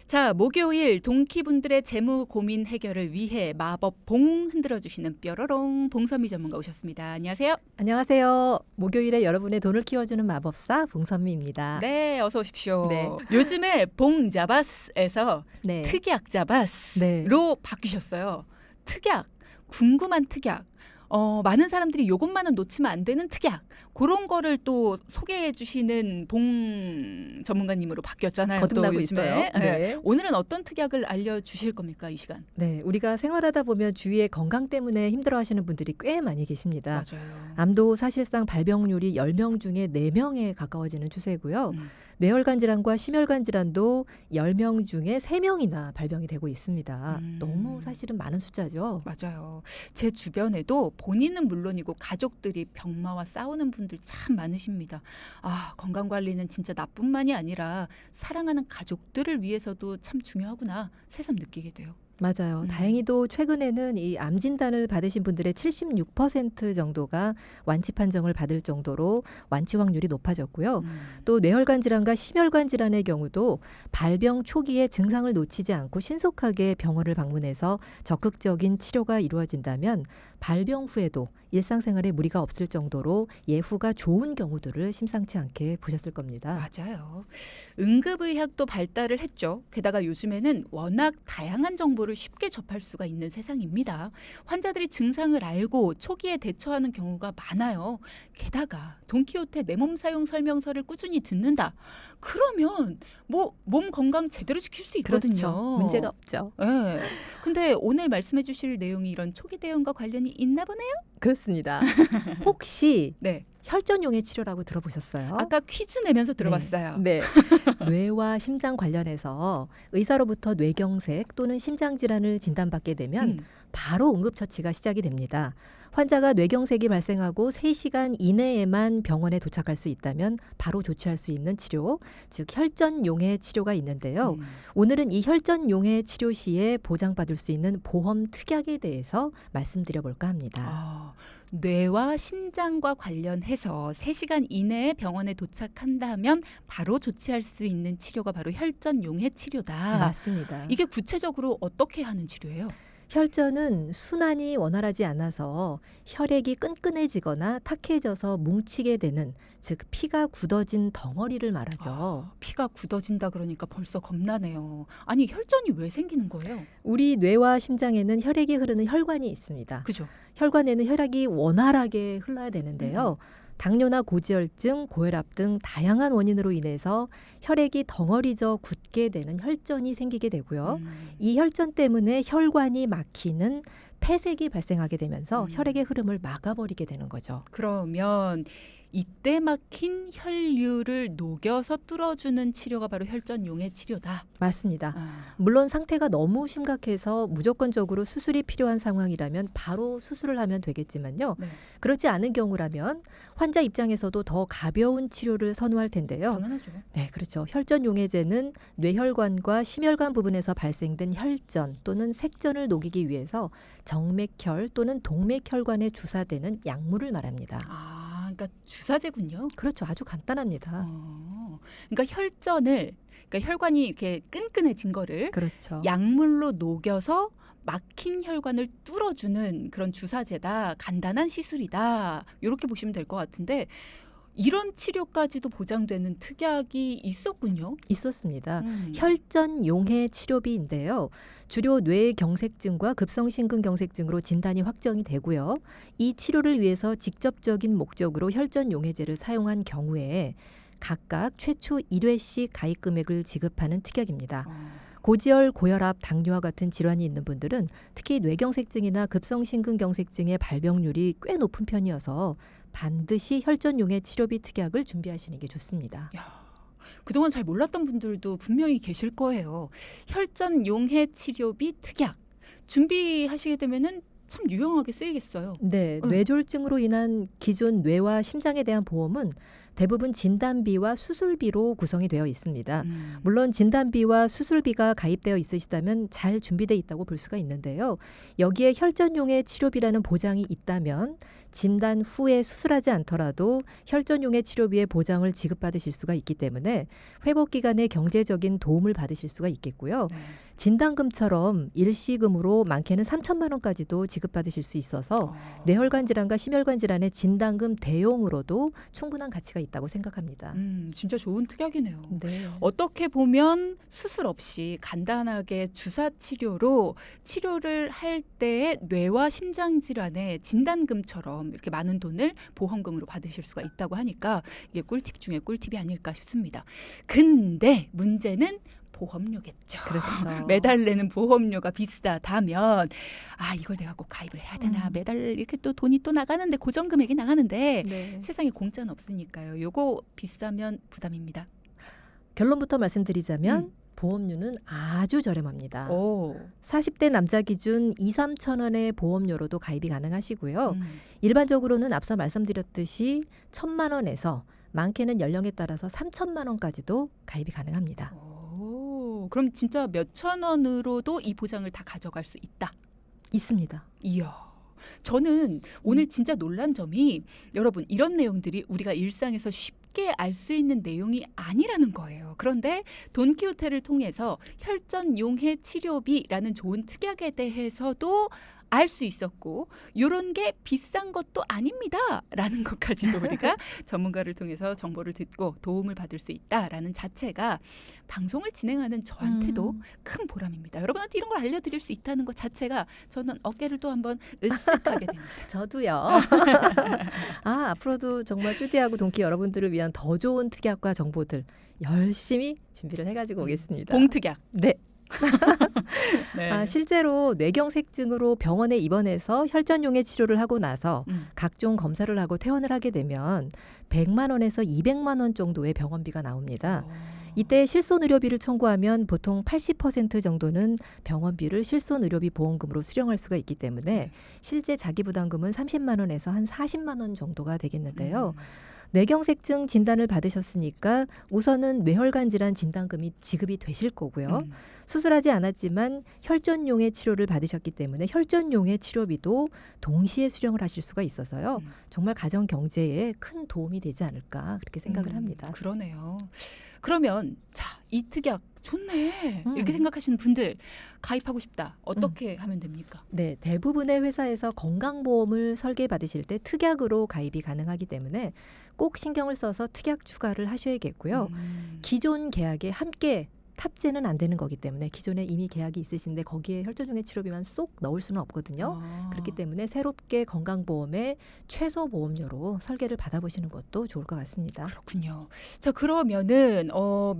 자, 목요일 동키분들의 재무 고민 해결을 위해 마법 봉 흔들어주시는 뾰로롱 봉선미 전문가 오셨습니다. 안녕하세요. 안녕하세요. 목요일에 여러분의 돈을 키워주는 마법사 봉선미입니다. 네, 어서 오십시오. 네. 요즘에 봉자바스에서 네. 특약자바스로 네. 바뀌셨어요. 특약, 궁금한 특약. 많은 사람들이 요것만은 놓치면 안 되는 특약. 그런 거를 또 소개해 주시는 봉 전문가님으로 바뀌었잖아요. 거듭나고 또 요즘에. 있어요. 네. 오늘은 어떤 특약을 알려주실 겁니까, 이 시간? 네, 우리가 생활하다 보면 주위에 건강 때문에 힘들어하시는 분들이 꽤 많이 계십니다. 맞아요. 암도 사실상 발병률이 10명 중에 4명에 가까워지는 추세고요. 뇌혈관 질환과 심혈관 질환도 10명 중에 3명이나 발병이 되고 있습니다. 너무 사실은 많은 숫자죠. 맞아요. 제 주변에도 본인은 물론이고 가족들이 병마와 싸우는 분들 참 많으십니다. 아, 건강관리는 진짜 나뿐만이 아니라 사랑하는 가족들을 위해서도 참 중요하구나 새삼 느끼게 돼요. 맞아요. 다행히도 최근에는 이 암 진단을 받으신 분들의 76% 정도가 완치 판정을 받을 정도로 완치 확률이 높아졌고요. 또 뇌혈관 질환과 심혈관 질환의 경우도 발병 초기에 증상을 놓치지 않고 신속하게 병원을 방문해서 적극적인 치료가 이루어진다면 발병 후에도 일상생활에 무리가 없을 정도로 예후가 좋은 경우들을 심상치 않게 보셨을 겁니다. 맞아요. 응급의학도 발달을 했죠. 게다가 요즘에는 워낙 다양한 정보를 쉽게 접할 수가 있는 세상입니다. 환자들이 증상을 알고 초기에 대처하는 경우가 많아요. 게다가 돈키호테 내 몸 사용 설명서를 꾸준히 듣는다. 그러면 뭐 몸 건강 제대로 지킬 수 있거든요. 그렇죠. 문제가 없죠. 네. 근데 오늘 말씀해 주실 내용이 이런 초기 대응과 관련이 있나 보네요? 그렇습니다. 혹시 네. 혈전용의 치료라고 들어보셨어요? 아까 퀴즈 내면서 들어봤어요. 네. 뇌와 심장 관련해서 의사로부터 뇌경색 또는 심장 질환을 진단받게 되면 바로 응급처치가 시작이 됩니다. 환자가 뇌경색이 발생하고 3시간 이내에만 병원에 도착할 수 있다면 바로 조치할 수 있는 치료, 즉 혈전용의 치료가 있는데요. 오늘은 이 혈전용의 치료 시에 보장받을 수 있는 보험 특약에 대해서 말씀드려볼까 합니다. 뇌와 심장과 관련해서 3시간 이내에 병원에 도착한다면 바로 조치할 수 있는 치료가 바로 혈전용의 치료다. 맞습니다. 이게 구체적으로 어떻게 하는 치료예요? 혈전은 순환이 원활하지 않아서 혈액이 끈끈해지거나 탁해져서 뭉치게 되는, 즉 피가 굳어진 덩어리를 말하죠. 피가 굳어진다 그러니까 벌써 겁나네요. 아니, 혈전이 왜 생기는 거예요? 우리 뇌와 심장에는 혈액이 흐르는 혈관이 있습니다. 그죠? 혈관에는 혈액이 원활하게 흘러야 되는데요. 당뇨나 고지혈증, 고혈압 등 다양한 원인으로 인해서 혈액이 덩어리져 굳게 되는 혈전이 생기게 되고요. 이 혈전 때문에 혈관이 막히는 폐색이 발생하게 되면서 혈액의 흐름을 막아버리게 되는 거죠. 그러면 이때 막힌 혈류를 녹여서 뚫어주는 치료가 바로 혈전용의 치료다. 맞습니다. 물론 상태가 너무 심각해서 무조건적으로 수술이 필요한 상황이라면 바로 수술을 하면 되겠지만요. 네. 그렇지 않은 경우라면 환자 입장에서도 더 가벼운 치료를 선호할 텐데요. 당연하죠. 네, 그렇죠. 혈전용해제는 뇌혈관과 심혈관 부분에서 발생된 혈전 또는 색전을 녹이기 위해서 정맥혈 또는 동맥혈관에 주사되는 약물을 말합니다. 그러니까 주사제군요. 그렇죠. 아주 간단합니다. 그러니까 그러니까 혈관이 이렇게 끈끈해진 거를 그렇죠. 약물로 녹여서 막힌 혈관을 뚫어주는 그런 주사제다. 간단한 시술이다. 이렇게 보시면 될 것 같은데 이런 치료까지도 보장되는 특약이 있었군요. 있었습니다. 혈전용해 치료비인데요. 주로 뇌경색증과 급성심근경색증으로 진단이 확정이 되고요. 이 치료를 위해서 직접적인 목적으로 혈전용해제를 사용한 경우에 각각 최초 1회씩 가입 금액을 지급하는 특약입니다. 고지혈, 고혈압, 당뇨와 같은 질환이 있는 분들은 특히 뇌경색증이나 급성심근경색증의 발병률이 꽤 높은 편이어서 반드시 혈전용해 치료비 특약을 준비하시는 게 좋습니다. 그동안 잘 몰랐던 분들도 분명히 계실 거예요. 혈전용해 치료비 특약 준비하시게 되면은 참 유용하게 쓰이겠어요. 네, 뇌졸중으로 인한 기존 뇌와 심장에 대한 보험은 대부분 진단비와 수술비로 구성이 되어 있습니다. 음. 물론 진단비와 수술비가 가입되어 있으시다면 잘 준비되어 있다고 볼 수가 있는데요. 여기에 혈전용해 치료비라는 보장이 있다면 진단 후에 수술하지 않더라도 혈전용해 치료비의 보장을 지급받으실 수가 있기 때문에 회복 기간에 경제적인 도움을 받으실 수가 있겠고요. 네. 진단금처럼 일시금으로 많게는 3천만 원까지도 지급받으실 수 있어서 뇌혈관 질환과 심혈관 질환의 진단금 대용으로도 충분한 가치가 있다고 생각합니다. 진짜 좋은 특약이네요. 네. 어떻게 보면 수술 없이 간단하게 주사 치료로 치료를 할 때의 뇌와 심장 질환의 진단금처럼 이렇게 많은 돈을 보험금으로 받으실 수가 있다고 하니까 이게 꿀팁 중에 꿀팁이 아닐까 싶습니다. 근데 문제는 보험료겠죠. 그렇죠. 매달 내는 보험료가 비싸다면 이걸 내가 꼭 가입을 해야 되나. 음. 매달 이렇게 또 돈이 또 나가는데 고정 금액이 나가는데 네. 세상에 공짜는 없으니까요. 요거 비싸면 부담입니다. 결론부터 말씀드리자면 보험료는 아주 저렴합니다. 오. 40대 남자 기준 2, 3천 원의 보험료로도 가입이 가능하시고요. 음. 일반적으로는 앞서 말씀드렸듯이 1,000만 원에서 많게는 연령에 따라서 3천만 원까지도 가입이 가능합니다. 오. 그럼 진짜 몇천 원으로도 이 보장을 다 가져갈 수 있다. 있습니다. 이야. 저는 오늘 진짜 놀란 점이 여러분 이런 내용들이 우리가 일상에서 쉽게 알 수 있는 내용이 아니라는 거예요. 그런데 돈키호테를 통해서 혈전용해 치료비라는 좋은 특약에 대해서도 알 수 있었고 이런 게 비싼 것도 아닙니다라는 것까지도 우리가 전문가를 통해서 정보를 듣고 도움을 받을 수 있다라는 자체가 방송을 진행하는 저한테도 큰 보람입니다. 여러분한테 이런 걸 알려드릴 수 있다는 것 자체가 저는 어깨를 또 한번 으쓱하게 됩니다. 저도요. 앞으로도 정말 쭈디하고 동키 여러분들을 위한 더 좋은 특약과 정보들 열심히 준비를 해가지고 오겠습니다. 봉특약. 네. 네. 실제로 뇌경색증으로 병원에 입원해서 혈전용해 치료를 하고 나서 음. 각종 검사를 하고 퇴원을 하게 되면 100만 원에서 200만 원 정도의 병원비가 나옵니다. 이때 실손의료비를 청구하면 보통 80% 정도는 병원비를 실손의료비 보험금으로 수령할 수가 있기 때문에 실제 자기부담금은 30만 원에서 한 40만 원 정도가 되겠는데요. 뇌경색증 진단을 받으셨으니까 우선은 뇌혈관 질환 진단금이 지급이 되실 거고요. 수술하지 않았지만 혈전용해 치료를 받으셨기 때문에 혈전용해 치료비도 동시에 수령을 하실 수가 있어서요. 정말 가정 경제에 큰 도움이 되지 않을까 그렇게 생각을 합니다. 그러네요. 그러면 이 특약 좋네. 이렇게 음. 생각하시는 분들 가입하고 싶다. 어떻게 하면 됩니까? 네, 대부분의 회사에서 건강보험을 설계 받으실 때 특약으로 가입이 가능하기 때문에 꼭 신경을 써서 특약 추가를 하셔야겠고요. 기존 계약에 함께 탑재는 안 되는 거기 때문에 기존에 이미 계약이 있으신데 거기에 혈전용해 치료비만 쏙 넣을 수는 없거든요. 그렇기 때문에 새롭게 건강보험의 최소 보험료로 설계를 받아보시는 것도 좋을 것 같습니다. 그렇군요. 자, 그러면은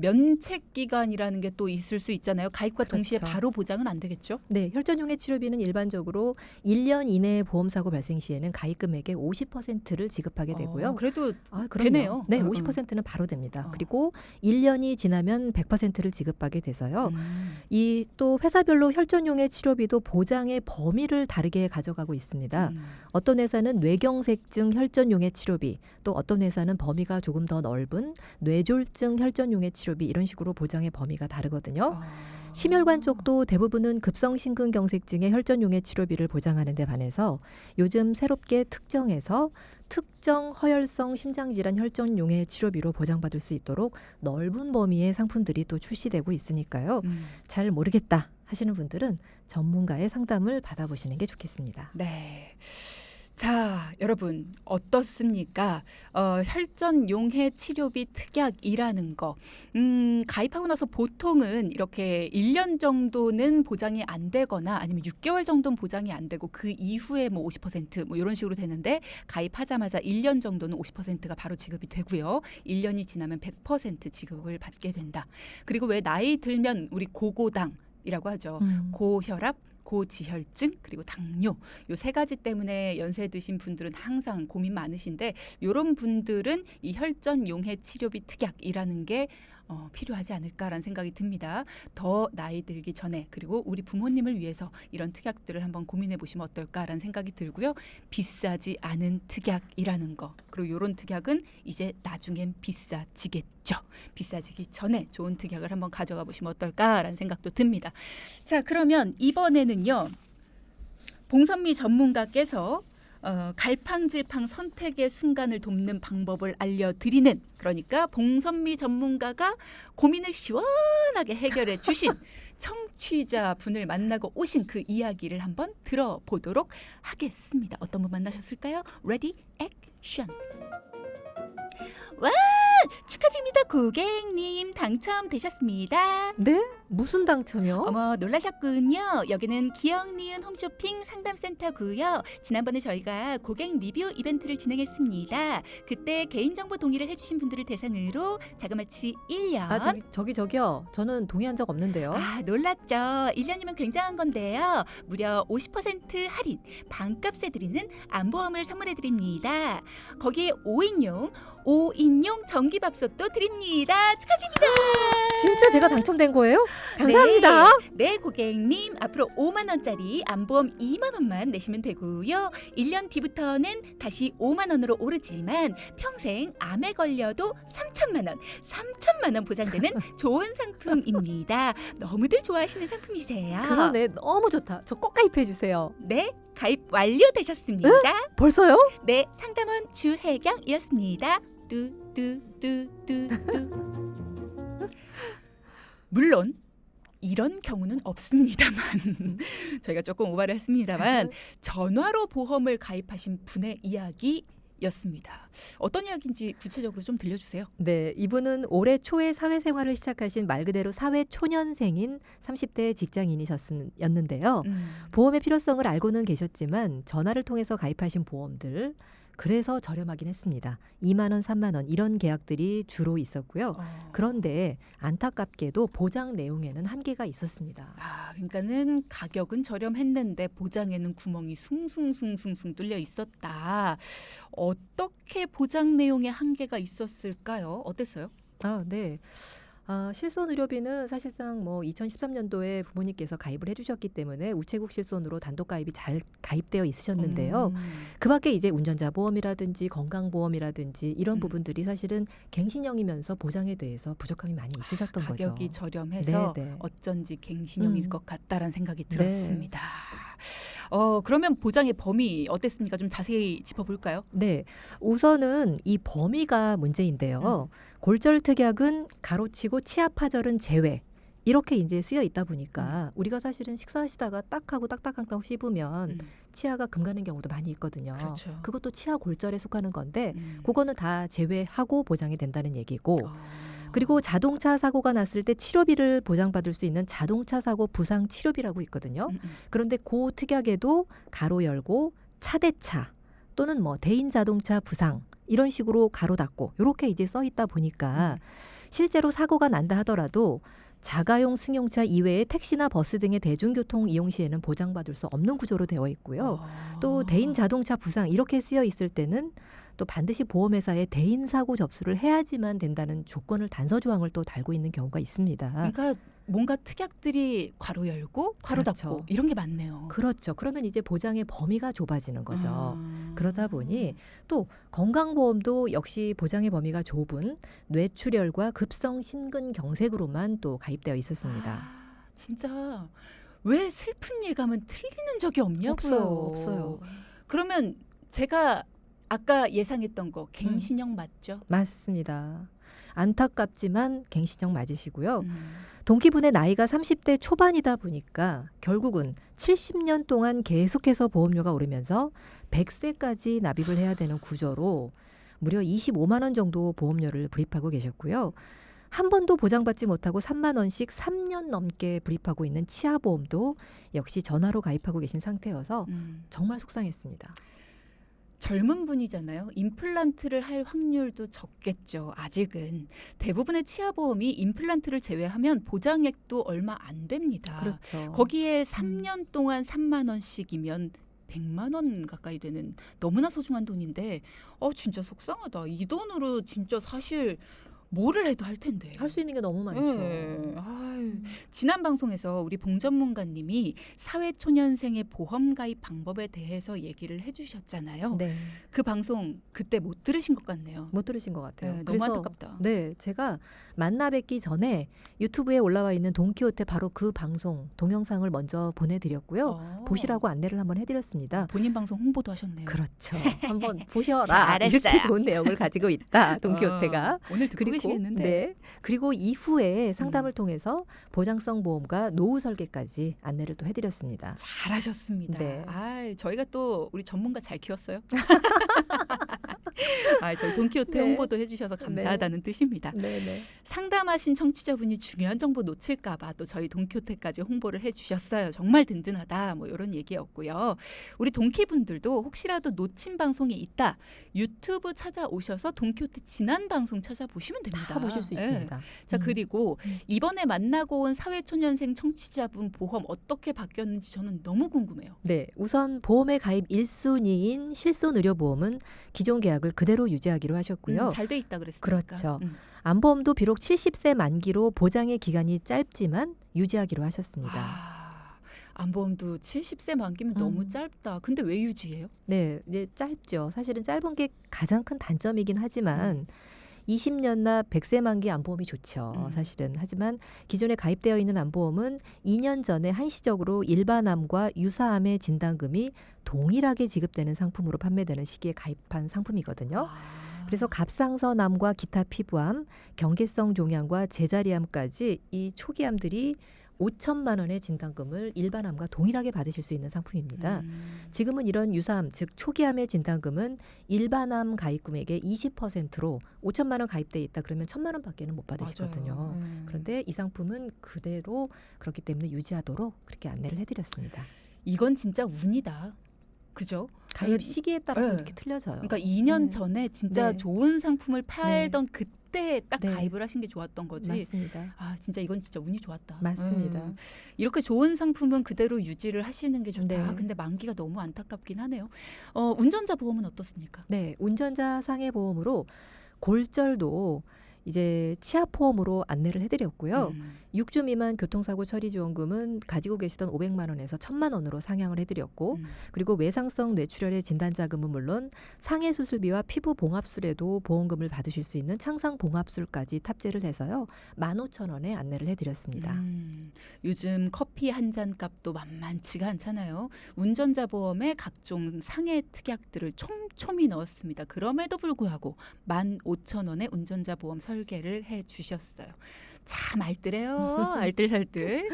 면책 기간이라는 게 또 있을 수 있잖아요. 가입과 동시에 그렇죠. 바로 보장은 안 되겠죠? 네, 혈전용해 치료비는 일반적으로 1년 이내에 보험사고 발생 시에는 가입 금액의 50%를 지급하게 되고요. 그래도 그럼요. 되네요. 네, 응, 응. 50%는 바로 됩니다. 그리고 1년이 지나면 100%를 지급하게 돼서요. 이 또 회사별로 혈전용해 치료비도 보장의 범위를 다르게 가져가고 있습니다. 어떤 회사는 뇌경색증 혈전용해 치료비, 또 어떤 회사는 범위가 조금 더 넓은 뇌졸중 혈전용해 치료비 이런 식으로 보장의 범위가 다르거든요. 심혈관 쪽도 대부분은 급성심근경색증의 혈전용해 치료비를 보장하는 데 반해서 요즘 새롭게 특정해서 특정 허혈성 심장질환 혈전용해 치료비로 보장받을 수 있도록 넓은 범위의 상품들이 또 출시되고 있으니까요. 잘 모르겠다 하시는 분들은 전문가의 상담을 받아보시는 게 좋겠습니다. 네. 자, 여러분 어떻습니까? 혈전용해 치료비 특약이라는 거 가입하고 나서 보통은 이렇게 1년 정도는 보장이 안 되거나 아니면 6개월 정도는 보장이 안 되고 그 이후에 뭐 50% 이런 식으로 되는데 가입하자마자 1년 정도는 50%가 바로 지급이 되고요. 1년이 지나면 100% 지급을 받게 된다. 그리고 왜 나이 들면 우리 고고당이라고 하죠. 고혈압, 고지혈증 그리고 당뇨 요 세 가지 때문에 연세 드신 분들은 항상 고민 많으신데 이런 분들은 이 혈전용해 치료비 특약이라는 게 필요하지 않을까라는 생각이 듭니다. 더 나이 들기 전에 그리고 우리 부모님을 위해서 이런 특약들을 한번 고민해 보시면 어떨까라는 생각이 들고요. 비싸지 않은 특약이라는 거. 그리고 이런 특약은 이제 나중엔 비싸지겠죠. 비싸지기 전에 좋은 특약을 한번 가져가 보시면 어떨까라는 생각도 듭니다. 자, 그러면 이번에는요. 봉선미 전문가께서 갈팡질팡 선택의 순간을 돕는 방법을 알려드리는, 그러니까 봉선미 전문가가 고민을 시원하게 해결해 주신 청취자 분을 만나고 오신 그 이야기를 한번 들어보도록 하겠습니다. 어떤 분 만나셨을까요? 레디 액션. 와, 축하드립니다. 고객님 당첨되셨습니다. 네? 무슨 당첨이요? 어머, 놀라셨군요. 여기는 기억 니은 홈쇼핑 상담센터고요. 지난번에 저희가 고객 리뷰 이벤트를 진행했습니다. 그때 개인정보 동의를 해주신 분들을 대상으로 자그마치 1년. 아, 저기요. 저는 동의한 적 없는데요. 아, 놀랍죠. 1년이면 굉장한 건데요. 무려 50% 할인, 반값에 드리는 안보험을 선물해드립니다. 거기에 5인용 전기밥솥도 드립니다. 축하드립니다. 진짜 제가 당첨된 거예요? 감사합니다. 네, 고객님. 앞으로 5만 원짜리 안보험 2만 원만 내시면 되고요. 1년 뒤부터는 다시 5만 원으로 오르지만 평생 암에 걸려도 3천만 원 보장되는 좋은 상품입니다. 너무들 좋아하시는 상품이세요. 그러네. 너무 좋다. 저 꼭 가입해 주세요. 네, 가입 완료되셨습니다. 벌써요? 네, 상담원 주혜경이었습니다. 뚜뚜뚜뚜뚜. 물론 이런 경우는 없습니다만 저희가 조금 오바를 했습니다만 전화로 보험을 가입하신 분의 이야기였습니다. 어떤 이야기인지 구체적으로 좀 들려주세요. 네, 이분은 올해 초에 사회생활을 시작하신 말 그대로 사회초년생인 30대 직장인이셨는데요. 보험의 필요성을 알고는 계셨지만 전화를 통해서 가입하신 보험들 그래서 저렴하긴 했습니다. 2만 원, 3만 원 이런 계약들이 주로 있었고요. 그런데 안타깝게도 보장 내용에는 한계가 있었습니다. 그러니까는 가격은 저렴했는데 보장에는 구멍이 숭숭숭숭 뚫려 있었다. 어떻게 보장 내용에 한계가 있었을까요? 어땠어요? 네. 실손 의료비는 사실상 2013년도에 부모님께서 가입을 해주셨기 때문에 우체국 실손으로 단독 가입이 잘 가입되어 있으셨는데요. 그 밖에 이제 운전자 보험이라든지 건강보험이라든지 이런 부분들이 사실은 갱신형이면서 보장에 대해서 부족함이 많이 있으셨던 거죠. 가격이 저렴해서 네네. 어쩐지 갱신형일 것 같다라는 생각이 네. 들었습니다. 그러면 보장의 범위 어땠습니까? 좀 자세히 짚어볼까요? 네, 우선은 이 범위가 문제인데요. 골절 특약은 가로치고 치아 파절은 제외. 이렇게 이제 쓰여 있다 보니까 우리가 사실은 식사하시다가 딱 하고 딱딱딱딱 씹으면 치아가 금가는 경우도 많이 있거든요. 그렇죠. 그것도 치아 골절에 속하는 건데 그거는 다 제외하고 보장이 된다는 얘기고 그리고 자동차 사고가 났을 때 치료비를 보장받을 수 있는 자동차 사고 부상 치료비라고 있거든요. 그런데 그 특약에도 가로 열고 차대차 또는 대인 자동차 부상 이런 식으로 가로 닫고 이렇게 이제 써 있다 보니까 실제로 사고가 난다 하더라도 자가용 승용차 이외에 택시나 버스 등의 대중교통 이용 시에는 보장받을 수 없는 구조로 되어 있고요. 또 대인 자동차 부상 이렇게 쓰여 있을 때는 또 반드시 보험회사에 대인 사고 접수를 해야지만 된다는 조건을 단서 조항을 또 달고 있는 경우가 있습니다. 그러니까 뭔가 특약들이 괄호 열고 괄호 그렇죠. 닫고 이런 게 많네요. 그렇죠. 그러면 이제 보장의 범위가 좁아지는 거죠. 그러다 보니 또 건강보험도 역시 보장의 범위가 좁은 뇌출혈과 급성 심근경색으로만 또 가입되어 있었습니다. 진짜 왜 슬픈 예감은 틀리는 적이 없냐고요. 없어요. 그러면 제가 아까 예상했던 거 갱신형 맞죠? 맞습니다. 안타깝지만 갱신형 맞으시고요. 동기분의 나이가 30대 초반이다 보니까 결국은 70년 동안 계속해서 보험료가 오르면서 100세까지 납입을 해야 되는 구조로 무려 25만 원 정도 보험료를 불입하고 계셨고요. 한 번도 보장받지 못하고 3만 원씩 3년 넘게 불입하고 있는 치아보험도 역시 전화로 가입하고 계신 상태여서 정말 속상했습니다. 젊은 분이잖아요. 임플란트를 할 확률도 적겠죠. 아직은. 대부분의 치아보험이 임플란트를 제외하면 보장액도 얼마 안 됩니다. 그렇죠. 거기에 3년 동안 3만 원씩이면 100만 원 가까이 되는 너무나 소중한 돈인데 진짜 속상하다. 이 돈으로 진짜 사실 뭐를 해도 할 텐데. 할 수 있는 게 너무 많죠. 네. 아유, 지난 방송에서 우리 봉 전문가님이 사회초년생의 보험 가입 방법에 대해서 얘기를 해주셨잖아요. 네, 그 방송 그때 못 들으신 것 같네요. 못 들으신 것 같아요. 네, 너무 안타깝다. 네, 제가 만나 뵙기 전에 유튜브에 올라와 있는 돈키호테 바로 그 방송 동영상을 먼저 보내드렸고요. 보시라고 안내를 한번 해드렸습니다. 본인 방송 홍보도 하셨네요. 그렇죠. 한번 보셔라. 잘했어요. 이렇게 좋은 내용을 가지고 있다. 돈키호테가. 오늘 듣고 계시겠는데. 네. 그리고 이후에 상담을 통해서 보장성 보험과 노후 설계까지 안내를 또 해드렸습니다. 잘하셨습니다. 네. 저희가 또 우리 전문가 잘 키웠어요. 저희 돈키호테 네. 홍보도 해주셔서 감사하다는 뜻입니다. 네네. 상담하신 청취자분이 중요한 정보 놓칠까봐 또 저희 돈키호테까지 홍보를 해주셨어요. 정말 든든하다. 뭐 이런 얘기였고요. 우리 돈키분들도 혹시라도 놓친 방송이 있다. 유튜브 찾아오셔서 돈키호테 지난 방송 찾아보시면 됩니다. 다 보실 수 네. 있습니다. 자, 그리고 이번에 만나고 온 사회초년생 청취자분 보험 어떻게 바뀌었는지 저는 너무 궁금해요. 네, 우선 보험의 가입 1순위인 실손의료보험은 기존 계약을 그대로 유지하기로 하셨고요. 잘 돼 있다 그랬으니까. 그렇죠. 암보험도 비록 70세 만기로 보장의 기간이 짧지만 유지하기로 하셨습니다. 암보험도 70세 만기면 너무 짧다. 근데 왜 유지해요? 네, 이제 짧죠. 사실은 짧은 게 가장 큰 단점이긴 하지만 20년나 100세 만기 암보험이 좋죠. 사실은. 하지만 기존에 가입되어 있는 암보험은 2년 전에 한시적으로 일반암과 유사암의 진단금이 동일하게 지급되는 상품으로 판매되는 시기에 가입한 상품이거든요. 그래서 갑상선암과 기타 피부암, 경계성 종양과 제자리암까지 이 초기암들이 5천만 원의 진단금을 일반암과 동일하게 받으실 수 있는 상품입니다. 지금은 이런 유사암, 즉 초기암의 진단금은 일반암 가입금액의 20%로 5천만 원 가입돼 있다 그러면 1천만 원밖에는 못 받으시거든요. 그런데 이 상품은 그대로 그렇기 때문에 유지하도록 그렇게 안내를 해드렸습니다. 이건 진짜 운이다. 그죠? 가입 시기에 따라서 네. 이렇게 틀려져요. 그러니까 2년 네. 전에 진짜 네. 좋은 상품을 팔던 그때 딱 네. 가입을 하신 게 좋았던 거지. 맞습니다. 진짜 이건 진짜 운이 좋았다. 맞습니다. 이렇게 좋은 상품은 그대로 유지를 하시는 게 좋다. 네. 근데 만기가 너무 안타깝긴 하네요. 운전자 보험은 어떻습니까? 네, 운전자 상해 보험으로 골절도 이제 치아보험으로 안내를 해드렸고요. 6주 미만 교통사고 처리 지원금은 가지고 계시던 500만 원에서 1,000만 원으로 상향을 해드렸고 그리고 외상성 뇌출혈의 진단자금은 물론 상해 수술비와 피부 봉합술에도 보험금을 받으실 수 있는 창상 봉합술까지 탑재를 해서요. 15,000원에 안내를 해드렸습니다. 요즘 커피 한 잔 값도 만만치가 않잖아요. 운전자 보험에 각종 상해 특약들을 촘촘히 넣었습니다. 그럼에도 불구하고 15,000원의 운전자 보험 설계를 해주셨어요. 참 알뜰해요. 알뜰살뜰.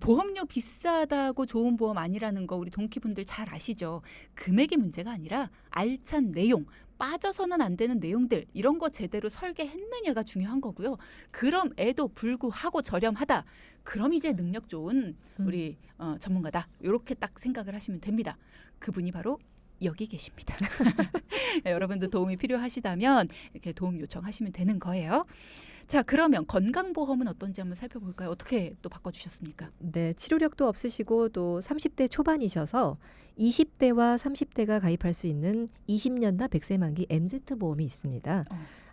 보험료 비싸다고 좋은 보험 아니라는 거 우리 동키분들 잘 아시죠? 금액이 문제가 아니라 알찬 내용, 빠져서는 안 되는 내용들 이런 거 제대로 설계했느냐가 중요한 거고요. 그럼에도 불구하고 저렴하다. 그럼 이제 능력 좋은 우리 전문가다. 이렇게 딱 생각을 하시면 됩니다. 그분이 바로 여기 계십니다. 여러분도 도움이 필요하시다면 이렇게 도움 요청하시면 되는 거예요. 자, 그러면 건강보험은 어떤지 한번 살펴볼까요? 어떻게 또 바꿔주셨습니까? 네, 치료력도 없으시고 또 30대 초반이셔서 20대와 30대가 가입할 수 있는 20년나 100세 만기 MZ 보험이 있습니다.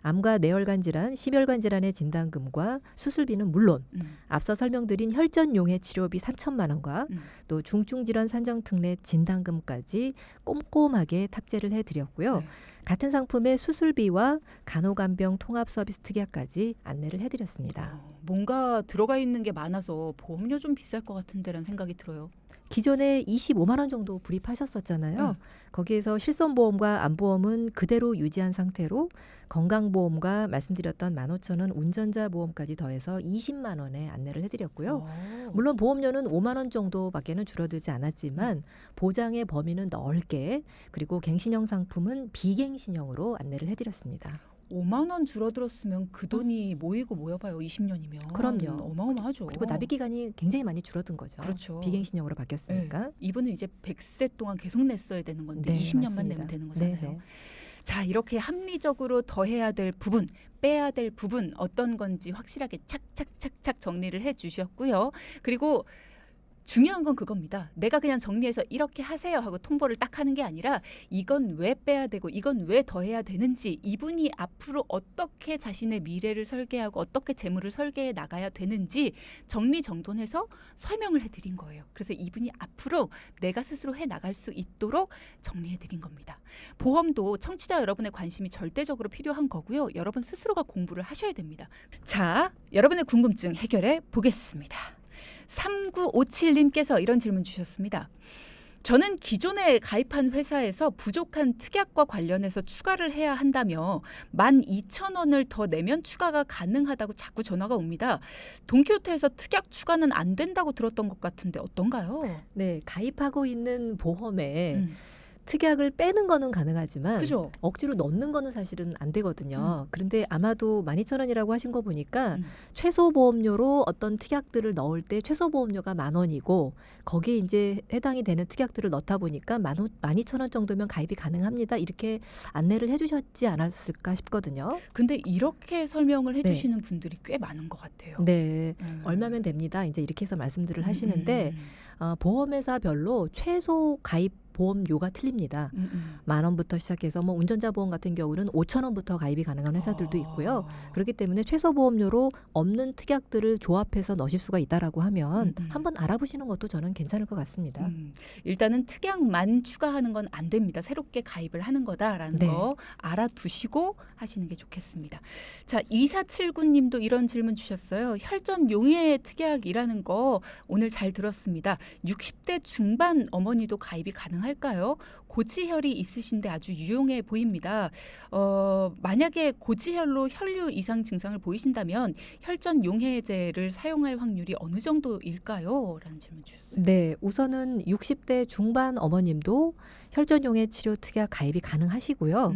암과 뇌혈관 질환, 심혈관 질환의 진단금과 수술비는 물론 앞서 설명드린 혈전용해 치료비 3천만 원과 또 중증질환 산정특례 진단금까지 꼼꼼하게 탑재를 해드렸고요. 네. 같은 상품의 수술비와 간호간병 통합 서비스 특약까지 안내를 해드렸습니다. 뭔가 들어가 있는 게 많아서 보험료 좀 비쌀 것 같은데라는 생각이 들어요. 기존에 25만 원 정도 불입하셨었잖아요. 거기에서 실손보험과 암보험은 그대로 유지한 상태로 건강보험과 말씀드렸던 15,000원 운전자 보험까지 더해서 20만 원에 안내를 해드렸고요. 물론 보험료는 5만 원 정도밖에는 줄어들지 않았지만 보장의 범위는 넓게 그리고 갱신형 상품은 비갱신형으로 안내를 해드렸습니다. 5만 원 줄어들었으면 그 돈이 모이고 모여봐요. 20년이면. 그럼요. 어마어마하죠. 그리고 납입 기간이 굉장히 많이 줄어든 거죠. 그렇죠. 비갱신형으로 바뀌었으니까. 네. 이분은 이제 100세 동안 계속 냈어야 되는 건데 네, 20년만 맞습니다. 내면 되는 거잖아요. 네, 네. 자, 이렇게 합리적으로 더해야 될 부분, 빼야 될 부분 어떤 건지 확실하게 착착착착 정리를 해주셨고요. 그리고 중요한 건 그겁니다. 내가 그냥 정리해서 이렇게 하세요 하고 통보를 딱 하는 게 아니라 이건 왜 빼야 되고 이건 왜 더해야 되는지 이분이 앞으로 어떻게 자신의 미래를 설계하고 어떻게 재물을 설계해 나가야 되는지 정리정돈해서 설명을 해드린 거예요. 그래서 이분이 앞으로 내가 스스로 해 나갈 수 있도록 정리해드린 겁니다. 보험도 청취자 여러분의 관심이 절대적으로 필요한 거고요. 여러분 스스로가 공부를 하셔야 됩니다. 자, 여러분의 궁금증 해결해 보겠습니다. 3957님께서 이런 질문 주셨습니다. 저는 기존에 가입한 회사에서 부족한 특약과 관련해서 추가를 해야 한다며 12,000원을 더 내면 추가가 가능하다고 자꾸 전화가 옵니다. 돈키호테에서 특약 추가는 안 된다고 들었던 것 같은데 어떤가요? 네, 가입하고 있는 보험에 특약을 빼는 거는 가능하지만 그죠? 억지로 넣는 거는 사실은 안 되거든요. 그런데 아마도 12,000원이라고 하신 거 보니까 최소 보험료로 어떤 특약들을 넣을 때 최소 보험료가 10,000원이고 거기에 이제 해당이 되는 특약들을 넣다 보니까 12,000원 정도면 가입이 가능합니다. 이렇게 안내를 해주셨지 않았을까 싶거든요. 근데 이렇게 설명을 네. 해주시는 분들이 꽤 많은 것 같아요. 네, 얼마면 됩니다. 이제 이렇게 해서 말씀들을 하시는데 보험회사별로 최소 가입 보험료가 틀립니다. 10,000원부터 시작해서 뭐 운전자 보험 같은 경우는 5,000원부터 가입이 가능한 회사들도 있고요. 그렇기 때문에 최소 보험료로 없는 특약들을 조합해서 넣으실 수가 있다라고 하면 한번 알아보시는 것도 저는 괜찮을 것 같습니다. 일단은 특약만 추가하는 건 안 됩니다. 새롭게 가입을 하는 거다라는 네. 거 알아두시고 하시는 게 좋겠습니다. 자, 2479님도 이런 질문 주셨어요. 혈전 용해 특약이라는 거 오늘 잘 들었습니다. 60대 중반 어머니도 가입이 가능할까요? 고지혈이 있으신데 아주 유용해 보입니다. 만약에 고지혈로 혈류 이상 증상을 보이신다면 혈전 용해제를 사용할 확률이 어느 정도일까요? 라는 질문 주셨어요. 네, 우선은 60대 중반 어머님도 혈전용해 치료 특약 가입이 가능하시고요.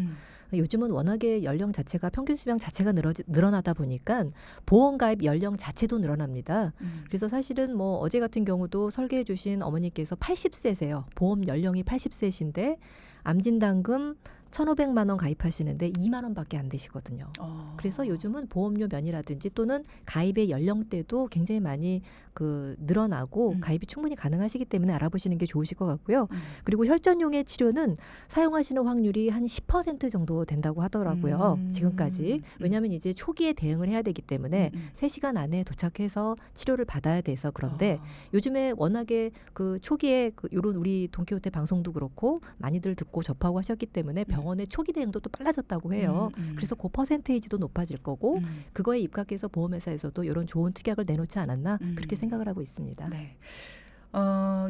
요즘은 워낙에 연령 자체가 평균 수명 자체가 늘어나다 보니까 보험 가입 연령 자체도 늘어납니다. 그래서 사실은 뭐 어제 같은 경우도 설계해 주신 어머니께서 80세세요. 보험 연령이 80세신데 암진단금 1,500만 원 가입하시는데 2만 원밖에 안 되시거든요. 그래서 요즘은 보험료 면이라든지 또는 가입의 연령대도 굉장히 많이 늘어나고 가입이 충분히 가능하시기 때문에 알아보시는 게 좋으실 것 같고요. 그리고 혈전용해 치료는 사용하시는 확률이 한 10% 정도 된다고 하더라고요. 지금까지. 왜냐하면 이제 초기에 대응을 해야 되기 때문에 3시간 안에 도착해서 치료를 받아야 돼서 그런데 요즘에 워낙에 초기에 요런 우리 돈키호테 방송도 그렇고 많이들 듣고 접하고 하셨기 때문에 병원의 초기 대응도 또 빨라졌다고 해요. 그래서 그 퍼센테이지도 높아질 거고 그거에 입각해서 보험회사에서도 이런 좋은 특약을 내놓지 않았나 그렇게 생각을 하고 있습니다. 네.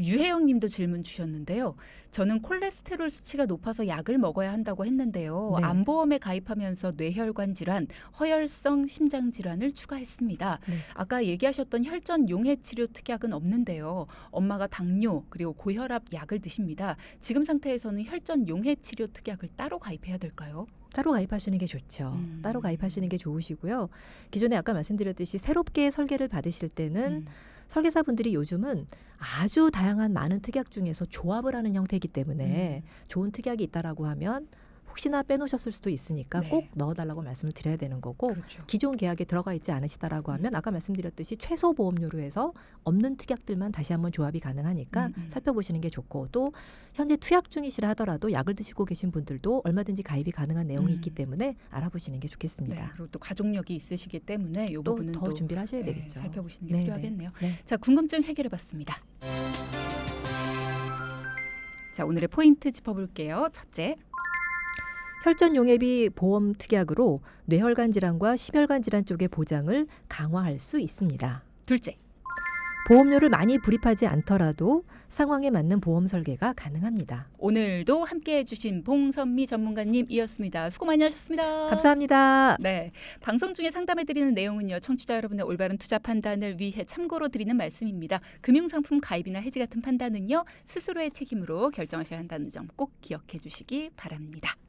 유혜영 님도 질문 주셨는데요. 저는 콜레스테롤 수치가 높아서 약을 먹어야 한다고 했는데요. 네. 암보험에 가입하면서 뇌혈관 질환, 허혈성 심장 질환을 추가했습니다. 네. 아까 얘기하셨던 혈전 용해 치료 특약은 없는데요. 엄마가 당뇨 그리고 고혈압 약을 드십니다. 지금 상태에서는 혈전 용해 치료 특약을 따로 가입해야 될까요? 따로 가입하시는 게 좋죠. 따로 가입하시는 게 좋으시고요. 기존에 아까 말씀드렸듯이 새롭게 설계를 받으실 때는 설계사분들이 요즘은 아주 다양한 많은 특약 중에서 조합을 하는 형태이기 때문에 좋은 특약이 있다라고 하면 혹시나 빼놓으셨을 수도 있으니까 네. 꼭 넣어달라고 말씀을 드려야 되는 거고 그렇죠. 기존 계약에 들어가 있지 않으시다라고 하면 아까 말씀드렸듯이 최소 보험료로 해서 없는 특약들만 다시 한번 조합이 가능하니까 살펴보시는 게 좋고 또 현재 투약 중이시라 하더라도 약을 드시고 계신 분들도 얼마든지 가입이 가능한 내용이 있기 때문에 알아보시는 게 좋겠습니다. 네, 그리고 또 가족력이 있으시기 때문에 이 또 부분은 더 준비를 하셔야 되겠죠. 살펴보시는 게 네, 필요하겠네요. 네. 자, 궁금증 해결해봤습니다. 자, 오늘의 포인트 짚어볼게요. 첫째, 혈전용해비 보험 특약으로 뇌혈관 질환과 심혈관 질환 쪽의 보장을 강화할 수 있습니다. 둘째, 보험료를 많이 불입하지 않더라도 상황에 맞는 보험 설계가 가능합니다. 오늘도 함께해 주신 봉선미 전문가님이었습니다. 수고 많이 하셨습니다. 감사합니다. 네, 방송 중에 상담해드리는 내용은요. 청취자 여러분의 올바른 투자 판단을 위해 참고로 드리는 말씀입니다. 금융상품 가입이나 해지 같은 판단은요. 스스로의 책임으로 결정하셔야 한다는 점 꼭 기억해 주시기 바랍니다.